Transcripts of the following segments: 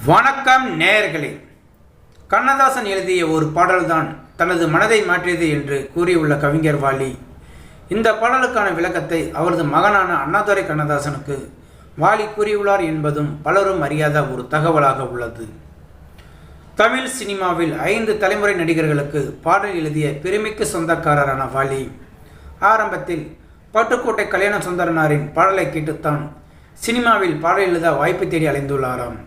வணக்கம் நேயர்களே. கண்ணதாசன் எழுதிய ஒரு பாடல்தான் தனது மனதை மாற்றியது என்று கூறியுள்ள கவிஞர் வாலி இந்த பாடலுக்கான விளக்கத்தை அவரது மகனான அண்ணாதுரை கண்ணதாசனுக்கு வாலி கூறியுள்ளார் என்பதும் பலரும் அறியாத ஒரு தகவலாக உள்ளது. தமிழ் சினிமாவில் 5 தலைமுறை நடிகர்களுக்கு பாடல் எழுதிய பெருமைக்கு சொந்தக்காரரான வாலி ஆரம்பத்தில் பட்டுக்கோட்டை கல்யாண சுந்தரனாரின் பாடலை கேட்டுத்தான் சினிமாவில் பாடல் எழுத வாய்ப்பு தேடி அலைந்துள்ளாராம்.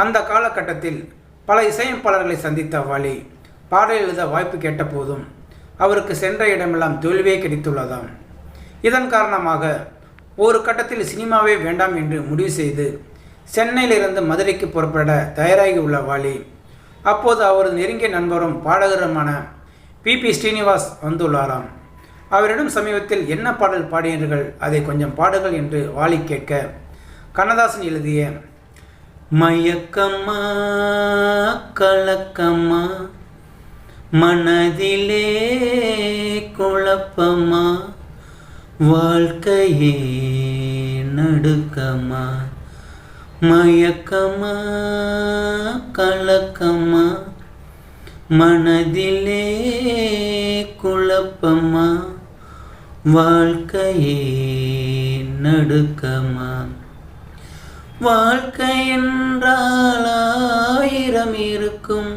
அந்த காலகட்டத்தில் பல இசையமைப்பாளர்களை சந்தித்த வாலி பாடல் எழுத வாய்ப்பு கேட்ட போதும் அவருக்கு சென்ற இடமெல்லாம் தோல்வியே கிடைத்துள்ளதாம். இதன் காரணமாக ஒரு கட்டத்தில் சினிமாவே வேண்டாம் என்று முடிவு செய்து சென்னையிலிருந்து மதுரைக்கு புறப்பட தயாராகி உள்ள வாலி அப்போது அவரது நெருங்கிய நண்பரும் பாடகருமான பி ஸ்ரீனிவாஸ் வந்துள்ளாராம். அவரிடம் சமீபத்தில் என்ன பாடல் பாடினீர்கள், அதை கொஞ்சம் பாடுங்கள் என்று வாலி கேட்க கண்ணதாசன் எழுதிய மயக்கம்மா கலக்கம்மா மனதிலே குழப்பமா வாழ்க்கையே நடுக்கமா மயக்கமா கலக்கமா மனதிலே குழப்பமா வாழ்க்கையே நடுக்கமா வாழ்க்கை என்றால் 1000 இருக்கும்,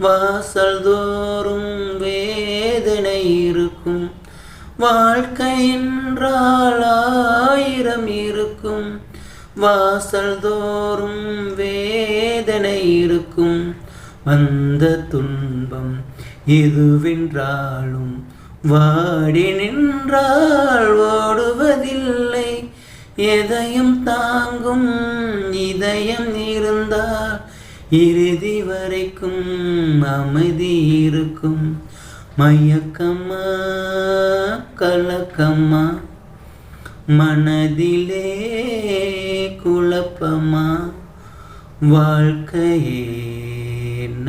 வாசல் தோறும் வேதனை இருக்கும். வாழ்க்கை என்றால் 1000 இருக்கும், வாசல் தோறும் வேதனை இருக்கும். வந்த துன்பம் எதுவென்றாலும் வாடி நின்றால் ஓடுவதில்லை. எதையும் தாங்கும் இதயம் இருந்தால் இறுதி வரைக்கும் அமைதி இருக்கும். மயக்கம்மா கலக்கம்மா மனதிலே குழப்பமா வாழ்க்கையே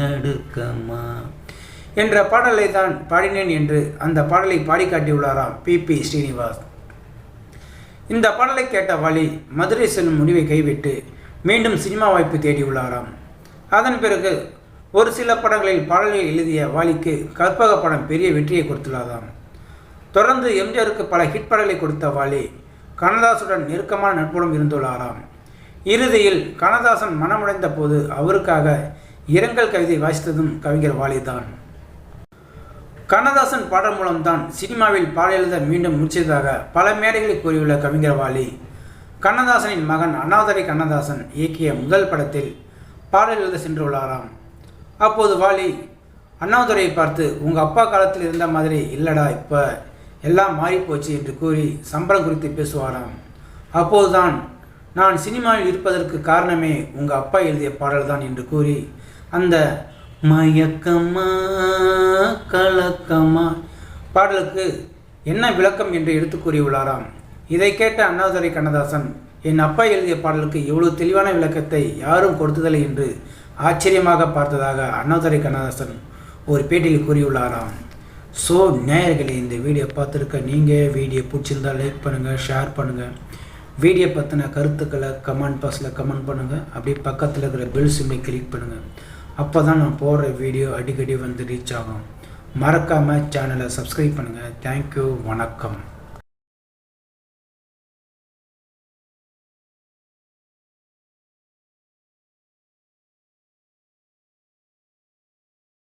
நடுக்கமா என்ற பாடலை தான் பாடினேன் என்று அந்த பாடலை பாடி காட்டியுள்ளாராம் பி ஸ்ரீனிவாஸ். இந்த பாடலை கேட்ட வாலி மதுரை செல்லும் முடிவை கைவிட்டு மீண்டும் சினிமா வாய்ப்பு தேடியுள்ளாராம். அதன் பிறகு ஒரு சில படங்களில் பாடலை எழுதிய வாலிக்கு கற்பக படம் பெரிய வெற்றியை கொடுத்துள்ளதாம். தொடர்ந்து எம்ஜிஆருக்கு பல ஹிட் பாடலை கொடுத்த வாலி கண்ணதாசுடன் நெருக்கமான நட்புடன் இருந்துள்ளாராம். இறுதியில் கண்ணதாசன் மனமுடைந்த போது அவருக்காக இரங்கல் கவிதை வாசித்ததும் கவிஞர் வாலி தான். கண்ணதாசன் பாடல் மூலம்தான் சினிமாவில் பாடல் எழுத மீண்டும் முடிச்சதாக பல மேடைகளில் கூறியுள்ள கவிஞர் வாலி கண்ணதாசனின் மகன் அண்ணாதுரை கண்ணதாசன் இயக்கிய முதல் படத்தில் பாடல் எழுத சென்றுள்ளாராம். அப்போது வாலி அண்ணாதுரையை பார்த்து, உங்கள் அப்பா காலத்தில் இருந்த மாதிரி இல்லடா, இப்போ எல்லாம் மாறிப்போச்சு என்று கூறி சம்பளம் குறித்து பேசுவாராம். அப்போதுதான் நான் சினிமாவில் இருப்பதற்கு காரணமே உங்கள் அப்பா எழுதிய பாடல்தான் என்று கூறி அந்த மயக்கம்மா கலக்கம்மா பாடலுக்கு என்ன விளக்கம் என்று எடுத்து கூறியுள்ளாராம். இதை கேட்ட அண்ணாதுரை கண்ணதாசன், என் அப்பா எழுதிய பாடலுக்கு இவ்வளவு தெளிவான விளக்கத்தை யாரும் கொடுத்ததில்லை என்று ஆச்சரியமாக பார்த்ததாக அண்ணாதுரை கண்ணதாசன் ஒரு பேட்டியில் கூறியுள்ளாராம். ஸோ நேயர்களே, இந்த வீடியோ பார்த்துருக்க நீங்கள் வீடியோ பிடிச்சிருந்தால் லைக் பண்ணுங்கள், ஷேர் பண்ணுங்கள். வீடியோ பற்றின கருத்துக்களை கமெண்ட் பாக்ஸில் கமெண்ட் பண்ணுங்கள். அப்படியே பக்கத்தில் இருக்கிற பெல் சிம்மை கிளிக் பண்ணுங்கள். அப்போ தான் நான் போடுற வீடியோ அடிக்கடி வந்து ரீச் ஆகும். மறக்காமல் சேனலை சப்ஸ்கிரைப் பண்ணுங்கள். தேங்க்யூ, வணக்கம்.